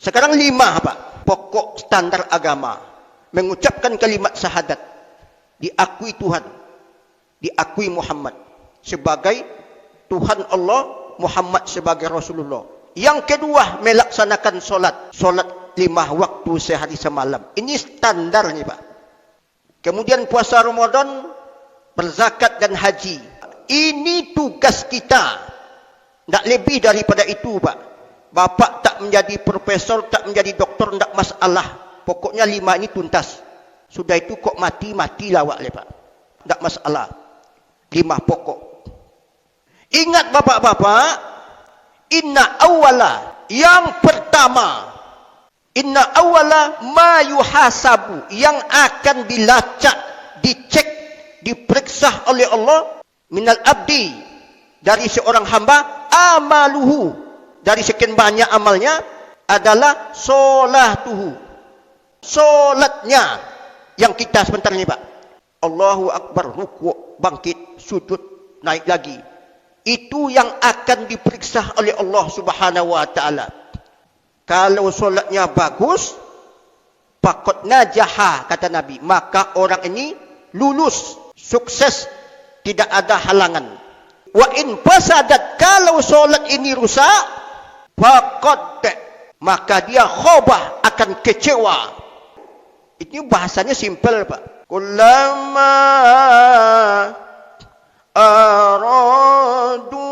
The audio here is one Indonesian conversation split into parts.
Sekarang 5 Pak, pokok standar agama. Mengucapkan kalimat syahadat, diakui Tuhan, diakui Muhammad sebagai Tuhan Allah, Muhammad sebagai Rasulullah. Yang kedua, melaksanakan solat 5 waktu sehari semalam. Ini standarnya Pak. Kemudian puasa Ramadan, berzakat dan haji. Ini tugas kita. Tak lebih daripada itu Pak. Bapak tak menjadi profesor, tak menjadi doktor, tak masalah. Pokoknya 5 ini tuntas. Sudah itu kok mati lawak Pak. Tak masalah. 5 pokok. Ingat bapak-bapak, inna awala, yang pertama, inna awala ma yuhasabu, yang akan dilacak, dicek, diperiksa oleh Allah, minal abdi, dari seorang hamba, amaluhu, dari sekian banyak amalnya, adalah solatuhu, solatnya, yang kita sebentar ini Pak. Allahu Akbar, rukuk, bangkit, sujud, naik lagi. Itu yang akan diperiksa oleh Allah Subhanahu wa taala. Kalau solatnya bagus, faqad najaha, kata Nabi, maka orang ini lulus, sukses, tidak ada halangan. Wa in fasadat, kalau solat ini rusak, faqad, maka dia khobah, akan kecewa. Ini bahasanya simple Pak. Kullama aradu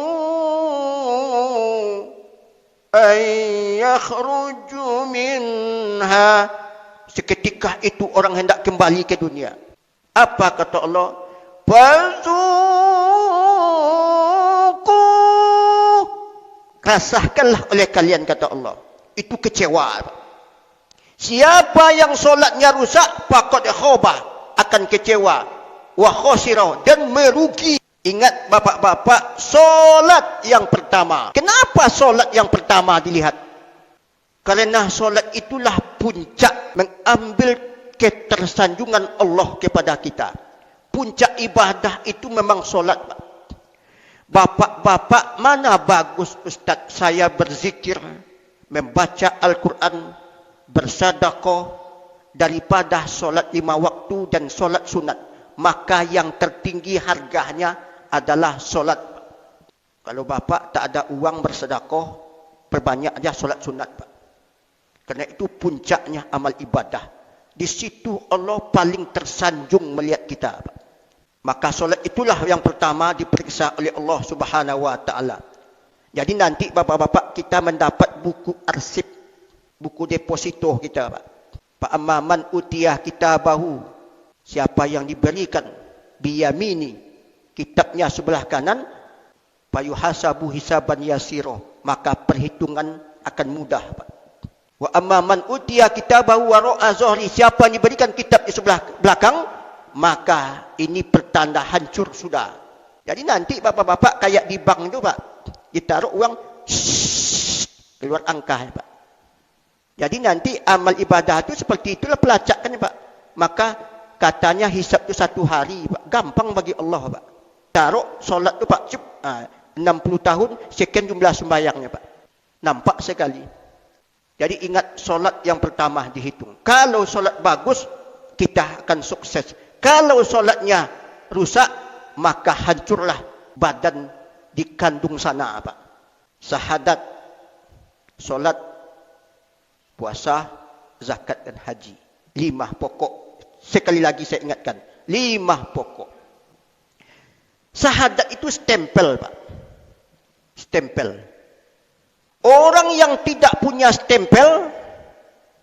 ay yakhruju minha, seketika itu orang hendak kembali ke dunia. Apa kata Allah? Fazuqu, rasakanlah oleh kalian, kata Allah. Itu kecewa. Siapa yang solatnya rusak, faqad khobah, akan kecewa, wa khosirah, dan merugi. Ingat bapak-bapak, solat yang pertama. Kenapa solat yang pertama dilihat? Karena solat itulah puncak mengambil ketersanjungan Allah kepada kita. Puncak ibadah itu memang solat. Bapak-bapak, mana bagus Ustaz saya berzikir, membaca Al-Quran, bersedekah, daripada solat 5 waktu dan solat sunat. Maka yang tertinggi harganya adalah solat. Kalau bapak tak ada uang bersedekah, perbanyak aja solat sunat Pak. Karena itu puncaknya amal ibadah. Di situ Allah paling tersanjung melihat kita Pak. Maka solat itulah yang pertama diperiksa oleh Allah Subhanahu wa taala. Jadi nanti bapak-bapak kita mendapat buku arsip, buku deposito kita Pak. Pak amman utiyah kitabahu, siapa yang diberikan biyamini, kitabnya sebelah kanan, fayuhasabu hisaban yasiro, maka perhitungan akan mudah Pak. Wa amman utiyah kitabahu wara'a zuhri, siapa yang diberikan kitab di sebelah belakang, maka ini pertanda hancur sudah. Jadi nanti bapak-bapak kayak di bank itu Pak, ditaruh uang, keluar angka Pak. Jadi nanti amal ibadah itu seperti itulah pelacakan Pak. Maka katanya hisab itu 1 hari Pak. Gampang bagi Allah Pak. Taruh solat itu Pak, 60 tahun sekian jumlah sembahyangnya Pak. Nampak sekali. Jadi ingat, solat yang pertama dihitung. Kalau solat bagus, kita akan sukses. Kalau solatnya rusak, maka hancurlah badan di kandung sana Pak. Syahadat, solat, puasa, zakat dan haji. 5 pokok. Sekali lagi saya ingatkan, 5 pokok. Syahadat itu stempel Pak. Stempel. Orang yang tidak punya stempel,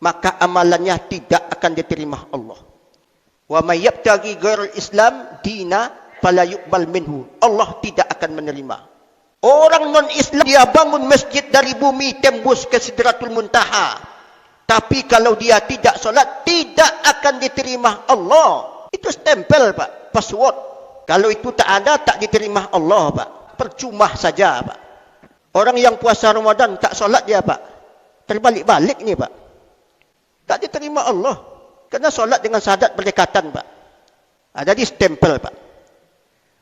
maka amalannya tidak akan diterima Allah. Wa may yabtaghi ghairal Islam dina fala yuqbal minhu. Allah tidak akan menerima. Orang non-Islam dia bangun masjid dari bumi tembus ke Sidratul Muntaha, tapi kalau dia tidak solat, tidak akan diterima Allah. Itu stempel Pak, password. Kalau itu tak ada, tak diterima Allah Pak. Percuma saja Pak. Orang yang puasa Ramadan tak solat dia Pak, terbalik-balik ni Pak. Tak diterima Allah. Karena solat dengan syahadat berdekatan Pak. Jadi stempel Pak.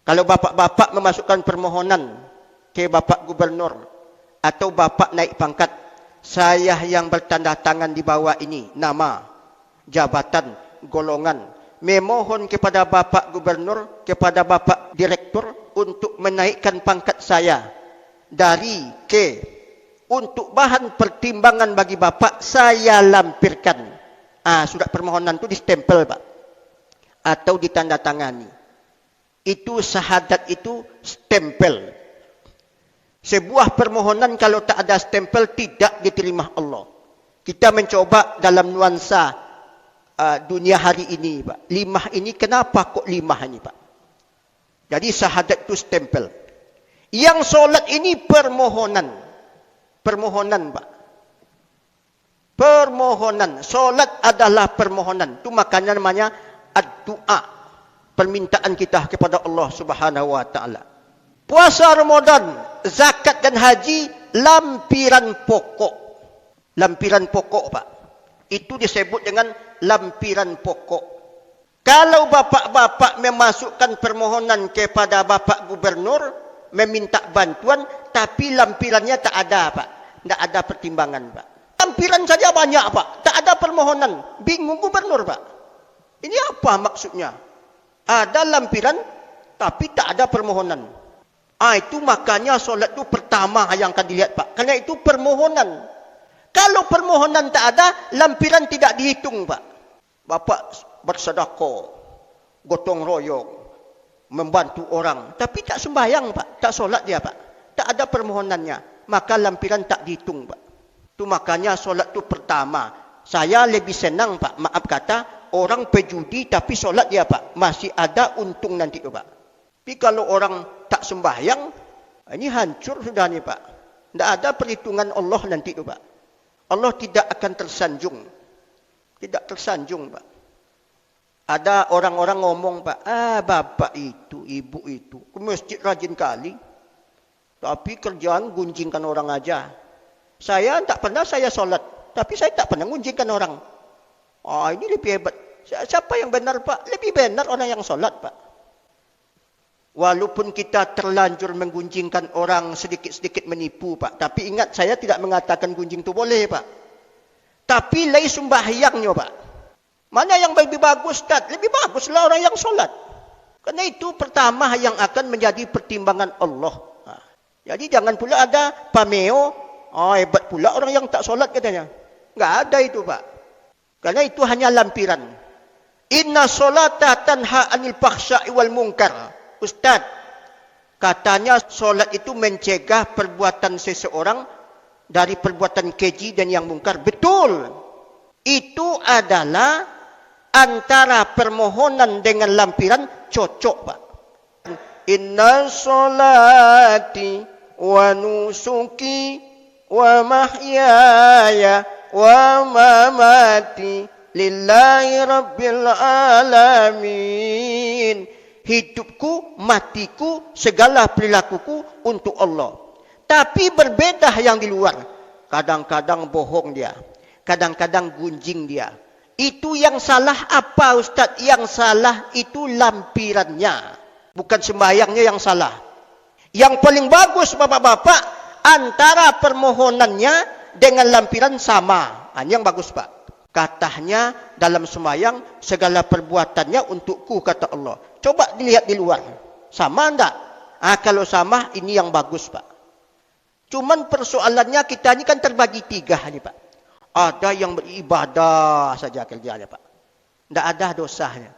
Kalau bapak-bapak memasukkan permohonan ke bapak gubernur, atau bapak naik pangkat, saya yang bertanda tangan di bawah ini, nama, jabatan, golongan, memohon kepada Bapak Gubernur, kepada Bapak Direktur untuk menaikkan pangkat saya dari ke, untuk bahan pertimbangan bagi Bapak, saya lampirkan. Surat permohonan itu distempel, Pak, atau ditandatangani. Itu syahadat, itu stempel. Sebuah permohonan kalau tak ada stempel tidak diterima Allah. Kita mencoba dalam nuansa dunia hari ini, Pak. Limah ini kenapa kok limah ini, Pak? Jadi syahadat itu stempel. Yang solat ini permohonan. Permohonan, Pak. Permohonan. Solat adalah permohonan. Itu makanya namanya ad-du'a. Permintaan kita kepada Allah Subhanahu wa taala. Puasa Ramadan, zakat dan haji lampiran pokok. Lampiran pokok, Pak. Itu disebut dengan lampiran pokok. Kalau bapak-bapak memasukkan permohonan kepada Bapak Gubernur, meminta bantuan, tapi lampirannya tak ada, Pak. Tak ada pertimbangan, Pak. Lampiran saja banyak, Pak. Tak ada permohonan. Bingung Gubernur, Pak. Ini apa maksudnya? Ada lampiran, tapi tak ada permohonan. Itu makanya solat itu pertama yang akan dilihat, Pak. Karena itu permohonan. Kalau permohonan tak ada, lampiran tidak dihitung, Pak. Bapak bersedekah, gotong royong, membantu orang, tapi tak sembahyang, Pak. Tak solat dia, Pak. Tak ada permohonannya. Maka lampiran tak dihitung, Pak. Itu makanya solat itu pertama. Saya lebih senang, Pak, maaf kata, orang pejudi tapi solat dia, Pak. Masih ada untung nanti, Pak. Tapi kalau orang tak sembahyang, ini hancur sudah nih, Pak. Tidak ada perhitungan Allah nanti, Pak. Allah tidak akan tersanjung. Tidak tersanjung, Pak. Ada orang-orang ngomong, Pak, bapak itu, ibu itu, ke masjid rajin kali. Tapi kerjaan gunjingkan orang aja. Saya tak pernah saya solat. Tapi saya tak pernah gunjingkan orang. Ini lebih hebat. Siapa yang benar, Pak? Lebih benar orang yang solat, Pak. Walaupun kita terlanjur menggunjingkan orang, sedikit-sedikit menipu, Pak. Tapi ingat, saya tidak mengatakan gunjing itu boleh, Pak. Tapi lai sembahyangnya, Pak. Mana yang lebih bagus, Ustaz? Lebih baguslah orang yang solat. Karena itu pertama yang akan menjadi pertimbangan Allah. Jadi jangan pula ada pameo. Hebat pula orang yang tak solat katanya. Enggak ada itu, Pak. Karena itu hanya lampiran. Inna solata tanha anil fakhsya'i wal munkar. Ustaz, katanya solat itu mencegah perbuatan seseorang dari perbuatan keji dan yang mungkar. Betul. Itu adalah antara permohonan dengan lampiran cocok, Pak. Inna solati wa nusuki wa mahyaya wa mamati lillahi rabbil alamin. Hidupku, matiku, segala perilakuku untuk Allah. Tapi berbeda yang di luar. Kadang-kadang bohong dia. Kadang-kadang gunjing dia. Itu yang salah apa, Ustaz? Yang salah itu lampirannya. Bukan sembahyangnya yang salah. Yang paling bagus, bapak-bapak, antara permohonannya dengan lampiran sama. Ini yang bagus, Pak. Katanya dalam sembahyang, segala perbuatannya untukku, kata Allah. Coba dilihat di luar. Sama enggak? Kalau sama, ini yang bagus, Pak. Cuman persoalannya kita ini kan terbagi tiga nih, Pak. Ada yang beribadah saja kerjanya, Pak. Tidak ada dosanya.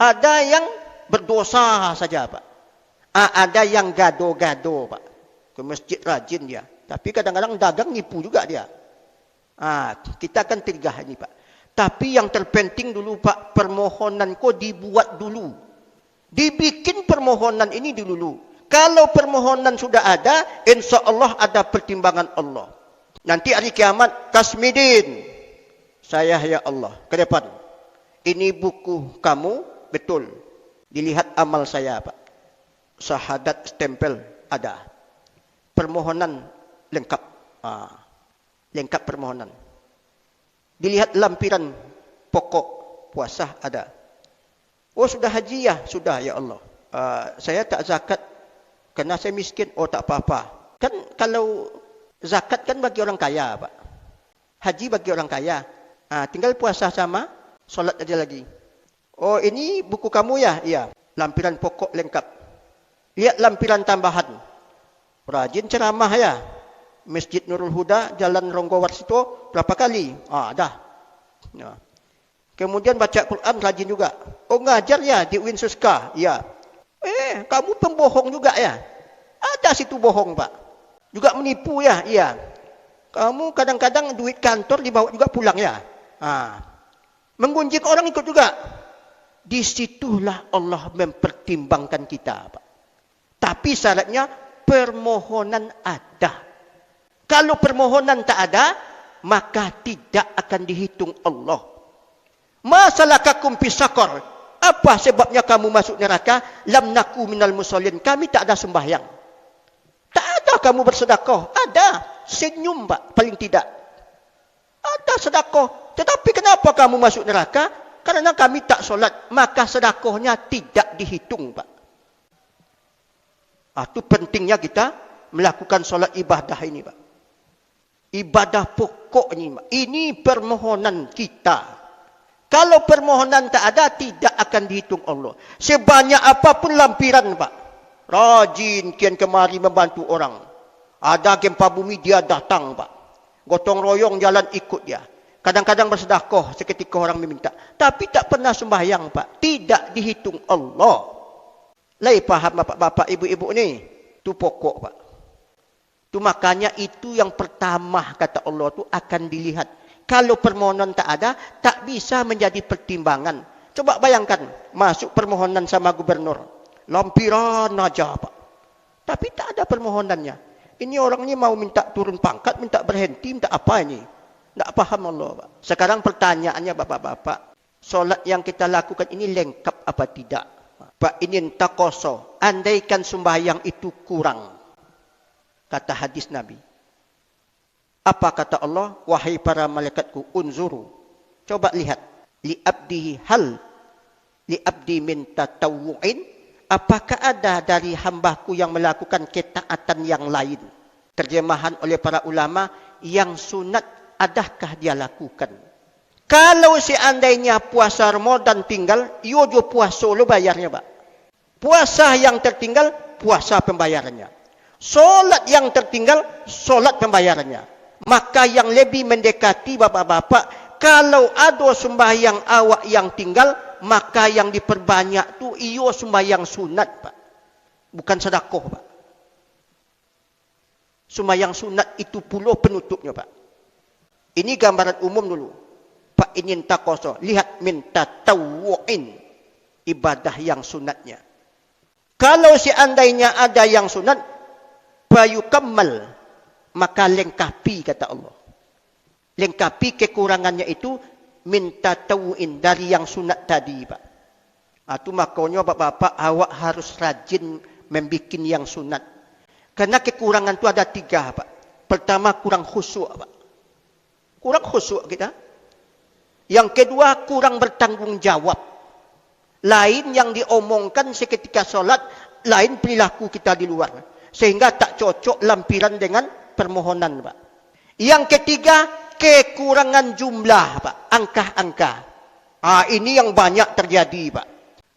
Ada yang berdosa saja, Pak. Ada yang gado-gado, Pak. Ke masjid rajin dia. Tapi kadang-kadang dagang nipu juga dia. Kita kan tiga ini, Pak. Tapi yang terpenting dulu, Pak, permohonan kok dibuat dulu. Dibikin permohonan ini dulu. Kalau permohonan sudah ada, insya Allah ada pertimbangan Allah. Nanti hari kiamat, Kasmidin. Saya, ya Allah, ke depan. Ini buku kamu, betul. Dilihat amal saya, Pak. Syahadat stempel ada. Permohonan lengkap. Lengkap permohonan. Dilihat lampiran pokok puasa ada. Oh, sudah haji ya? Sudah, ya Allah. Saya tak zakat kerana saya miskin. Oh, tak apa-apa. Kan kalau Zakat kan bagi orang kaya, Pak. Haji bagi orang kaya. Tinggal puasa sama solat aja lagi. Oh, ini buku kamu ya? Iya. Lampiran pokok lengkap. Lihat lampiran tambahan. Rajin ceramah ya. Masjid Nurul Huda, Jalan Ronggo Warsito, berapa kali? Dah. Ya. Kemudian baca Quran rajin juga. Oh, ngajar ya di UIN Suska? Iya. Kamu pembohong juga ya? Ada situ bohong, Pak. Juga menipu ya? Iya. Kamu kadang-kadang duit kantor dibawa juga pulang ya? Menggunjing orang ikut juga. Disitulah Allah mempertimbangkan kita, Pak. Tapi syaratnya permohonan ada. Kalau permohonan tak ada, maka tidak akan dihitung Allah. Masalakakum fisaqar. Apa sebabnya kamu masuk neraka? Lam naku minal musallin. Kami tak ada sembahyang. Tak ada kamu bersedekah. Ada. Senyum, Pak. Paling tidak. Ada sedekah. Tetapi kenapa kamu masuk neraka? Karena kami tak solat. Maka sedekahnya tidak dihitung, Pak. Itu pentingnya kita melakukan solat ibadah ini, Pak. Ibadah pokok ini, Pak. Ini permohonan kita. Kalau permohonan tak ada, tidak akan dihitung Allah. Sebanyak apapun lampiran, Pak. Rajin kian kemari membantu orang. Ada gempa bumi, dia datang, Pak. Gotong royong jalan ikut dia. Kadang-kadang bersedekah seketika orang meminta. Tapi tak pernah sembahyang, Pak. Tidak dihitung Allah. Lai paham bapak-bapak, ibu-ibu ni? Itu pokok, Pak. Itu makanya itu yang pertama kata Allah tu akan dilihat. Kalau permohonan tak ada, tak bisa menjadi pertimbangan. Coba bayangkan, masuk permohonan sama gubernur. Lampiran aja, Pak. Tapi tak ada permohonannya. Ini orang ni mau minta turun pangkat, minta berhenti, minta apa ini? Tak paham Allah, Pak. Sekarang pertanyaannya bapak-bapak. Solat yang kita lakukan ini lengkap apa tidak? Pak, ini takoso. Andaikan sembahyang itu kurang. Kata hadis Nabi. Apa kata Allah? Wahai para malaikatku, unzuru. Coba lihat. Li'abdihi hal. Li'abdi min tatawu'in. Apakah ada dari hambaku yang melakukan ketaatan yang lain? Terjemahan oleh para ulama, yang sunat adakah dia lakukan? Kalau seandainya puasa Ramadan tinggal, yo puasa lo bayarnya, Pak. Puasa yang tertinggal, puasa pembayarannya. Solat yang tertinggal, solat pembayarannya. Maka yang lebih mendekati bapak-bapak, kalau ada sembahyang awak yang tinggal, maka yang diperbanyak tu iyo sembahyang sunat, Pak. Bukan sedekah, Pak. Sembahyang sunat itu pula penutupnya, Pak. Ini gambaran umum dulu. Pak ingin takoso. Lihat minta tawu'in. Ibadah yang sunatnya. Kalau seandainya ada yang sunat, bayukammal. Maka lengkapi, kata Allah. Lengkapi kekurangannya itu, minta tawu'in dari yang sunat tadi, Pak. Itu makanya bapak-bapak awak harus rajin membuat yang sunat. Karena kekurangan itu ada 3, Pak. Pertama, kurang khusyuk, Pak. Kurang khusyuk kita. Yang kedua, kurang bertanggung jawab. Lain yang diomongkan seketika solat, lain perilaku kita di luar. Sehingga tak cocok lampiran dengan permohonan, Pak. Yang ketiga, kekurangan jumlah, Pak. Angka-angka. Ini yang banyak terjadi, Pak.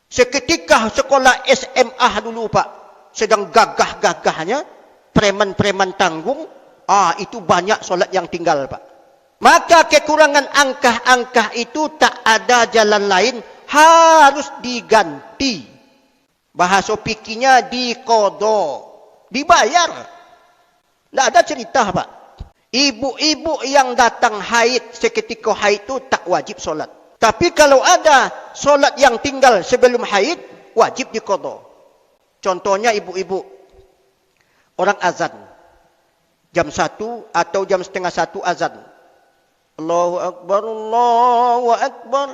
Seketika sekolah SMA dulu, Pak. Sedang gagah-gagahnya. Preman-preman tanggung. Itu banyak solat yang tinggal, Pak. Maka kekurangan angka-angka itu tak ada jalan lain. Harus diganti. Bahasa fikihnya diqadha. Dibayar. Tak ada cerita, Pak. Ibu-ibu yang datang haid seketika haid itu tak wajib solat. Tapi kalau ada solat yang tinggal sebelum haid, wajib diqadha. Contohnya ibu-ibu. Orang azan. Jam 1 atau jam setengah 1 azan. Allahu Akbar, Allahu Akbar.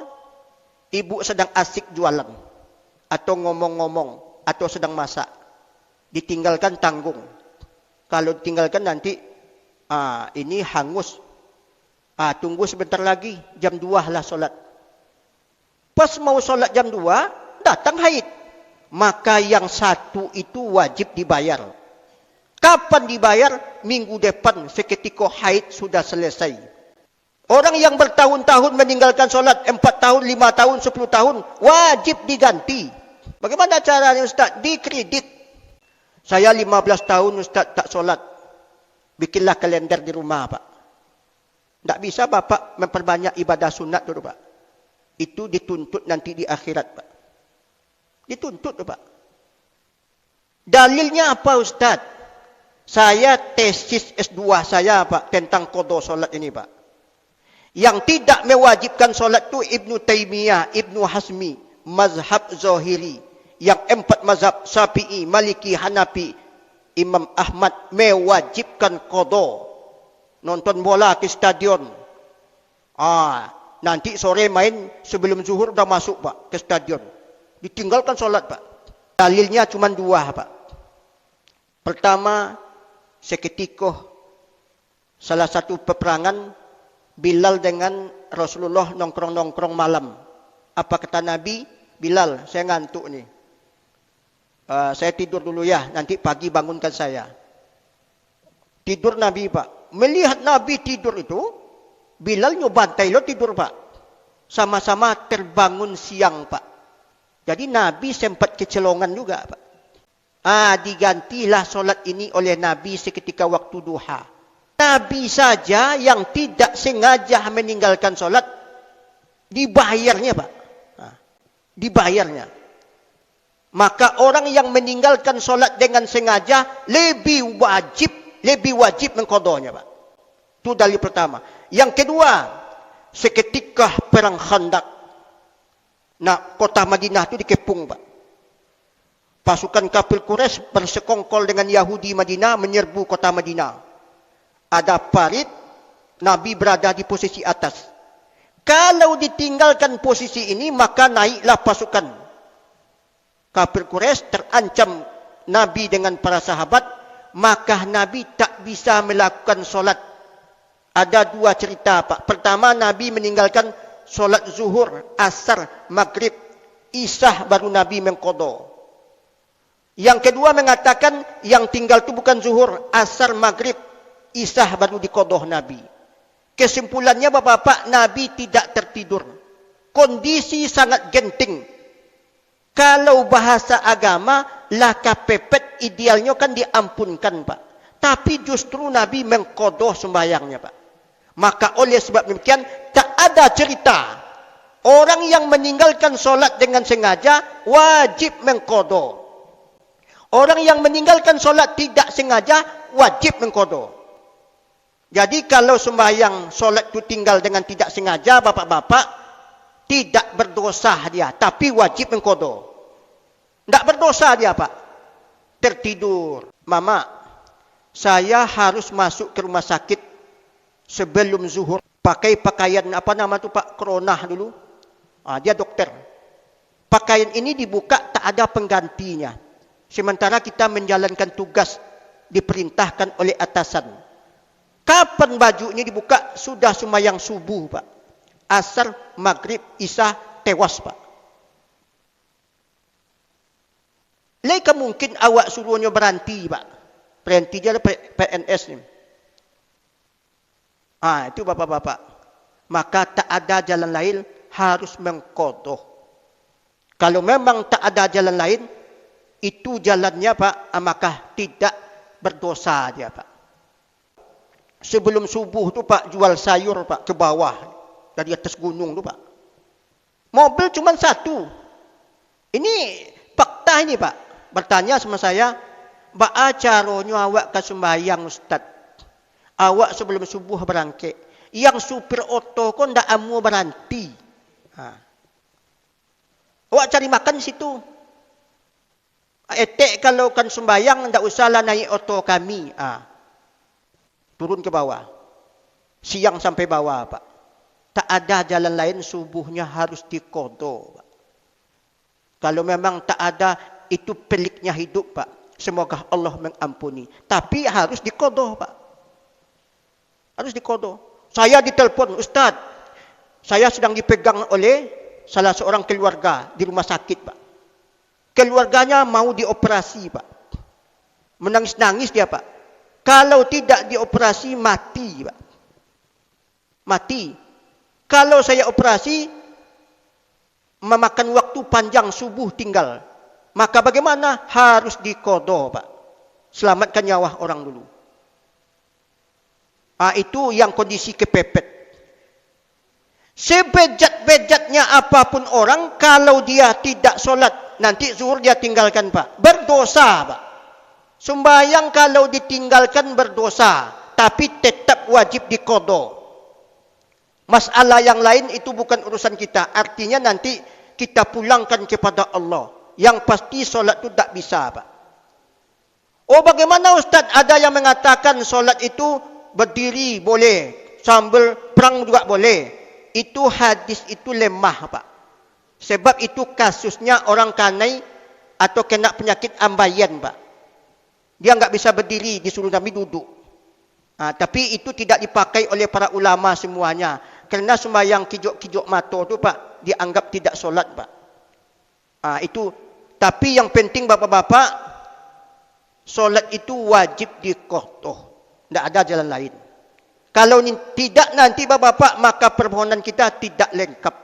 Ibu sedang asik jualan. Atau ngomong-ngomong. Atau sedang masak. Ditinggalkan tanggung. Kalau ditinggalkan nanti, ini hangus. Tunggu sebentar lagi. Jam 2 lah solat. Pas mau solat jam 2, datang haid. Maka yang 1 itu wajib dibayar. Kapan dibayar? Minggu depan seketika haid sudah selesai. Orang yang bertahun-tahun meninggalkan solat, 4 tahun, 5 tahun, 10 tahun, wajib diganti. Bagaimana caranya Ustaz? Dikredit. Saya 15 tahun Ustaz tak solat. Bikinlah kalender di rumah Pak. Tak bisa Bapak memperbanyak ibadah sunat dulu Pak. Itu dituntut nanti di akhirat Pak. Dituntut Pak. Dalilnya apa Ustaz? Saya tesis S2 saya Pak tentang qada solat ini Pak. Yang tidak mewajibkan solat itu Ibnu Taimiyah, Ibnu Hazmi, mazhab Zahiri. Yang 4 mazhab Syafi'i, Maliki, Hanafi, Imam Ahmad mewajibkan qada. Nonton bola ke stadion. Nanti sore main sebelum zuhur dah masuk Pak ke stadion. Ditinggalkan solat Pak. Dalilnya cuma 2 Pak. Pertama, seketika salah satu peperangan Bilal dengan Rasulullah nongkrong-nongkrong malam. Apa kata Nabi? Bilal, saya ngantuk nih. Saya tidur dulu ya, nanti pagi bangunkan saya. Tidur Nabi Pak. Melihat Nabi tidur itu, Bilal nyobantai lo tidur Pak. Sama-sama terbangun siang Pak. Jadi Nabi sempat kecelongan juga Pak. Digantilah solat ini oleh Nabi seketika waktu duha. Nabi saja yang tidak sengaja meninggalkan solat, dibayarnya Pak. Dibayarnya. Maka orang yang meninggalkan solat dengan sengaja lebih wajib mengqadanya Pak. Itu dalil pertama. Yang kedua, seketika perang Khandaq. Kota Madinah itu dikepung Pak. Pasukan kafir Quraisy bersekongkol dengan Yahudi Madinah menyerbu kota Madinah. Ada parit, Nabi berada di posisi atas. Kalau ditinggalkan posisi ini, maka naiklah pasukan. Kafir Quraisy terancam Nabi dengan para sahabat, maka Nabi tak bisa melakukan solat. Ada 2 cerita Pak. Pertama, Nabi meninggalkan solat zuhur, asar, maghrib, isya baru Nabi mengqada. Yang kedua mengatakan yang tinggal itu bukan zuhur, asar, maghrib, isya baru diqada Nabi. Kesimpulannya Bapak-bapak, Nabi tidak tertidur. Kondisi sangat genting. Kalau bahasa agama, laka pepet idealnya kan diampunkan Pak. Tapi justru Nabi mengqada sembahyangnya Pak. Maka oleh sebab demikian, tak ada cerita orang yang meninggalkan solat dengan sengaja wajib mengqada. Orang yang meninggalkan solat tidak sengaja wajib mengqada. Jadi kalau sembahyang solat itu tinggal dengan tidak sengaja Bapak-bapak, tidak berdosa dia, tapi wajib mengqada. Tidak berdosa dia Pak. Tertidur. Mama, saya harus masuk ke rumah sakit sebelum zuhur. Pakai pakaian apa nama tu Pak? Koronah dulu. Dia dokter. Pakaian ini dibuka tak ada penggantinya. Sementara kita menjalankan tugas diperintahkan oleh atasan. Kapan bajunya dibuka? Sudah sembahyang subuh Pak. Asar, maghrib, isya, tewas Pak. Leka mungkin awak suruhnya berhenti Pak. Berhenti dia PNS ni. Itu Bapak-bapak. Maka tak ada jalan lain, harus mengqada. Kalau memang tak ada jalan lain, itu jalannya Pak, maka tidak berdosa dia Pak. Sebelum subuh tu Pak, jual sayur Pak ke bawah dari atas gunung tu Pak. Mobil cuma 1. Ini fakta ini Pak. Bertanya sama saya, "Ba'a caranya awak ke sembahyang Ustaz? Awak sebelum subuh berangkat. Yang supir oto kau ndak amu berhenti. Awak cari makan di situ. Etek kalau kan sembahyang ndak usahlah naik oto kami. Turun ke bawah. Siang sampai bawah Pak. Tak ada jalan lain, subuhnya harus diqada Pak. Kalau memang tak ada, itu peliknya hidup Pak. Semoga Allah mengampuni. Tapi harus diqada Pak. Harus diqada. Saya ditelepon, "Ustaz, saya sedang dipegang oleh salah seorang keluarga di rumah sakit Pak. Keluarganya mau dioperasi Pak. Menangis-nangis dia Pak. Kalau tidak dioperasi, mati, Pak. Mati. Kalau saya operasi, memakan waktu panjang, subuh tinggal. Maka bagaimana? Harus diqadha, Pak. Selamatkan nyawa orang dulu. Itu yang kondisi kepepet. Sebejat-bejatnya apapun orang, kalau dia tidak solat, nanti zuhur dia tinggalkan, Pak. Berdosa, Pak. Sembahyang kalau ditinggalkan berdosa, tapi tetap wajib diqadha. Masalah yang lain itu bukan urusan kita. Artinya nanti kita pulangkan kepada Allah. Yang pasti solat itu tak bisa, Pak. Oh, bagaimana Ustaz? Ada yang mengatakan solat itu berdiri boleh, sambil perang juga boleh. Itu hadis itu lemah, Pak. Sebab itu kasusnya orang kanai atau kena penyakit ambayan, Pak. Dia enggak bisa berdiri, disuruh Nabi duduk. Tapi itu tidak dipakai oleh para ulama semuanya. Kerana sembahyang kijok-kijok mata itu, Pak, dianggap tidak solat, Pak. Itu. Tapi yang penting bapak-bapak, solat itu wajib diqadha. Tidak ada jalan lain. Kalau tidak nanti bapak-bapak, maka permohonan kita tidak lengkap.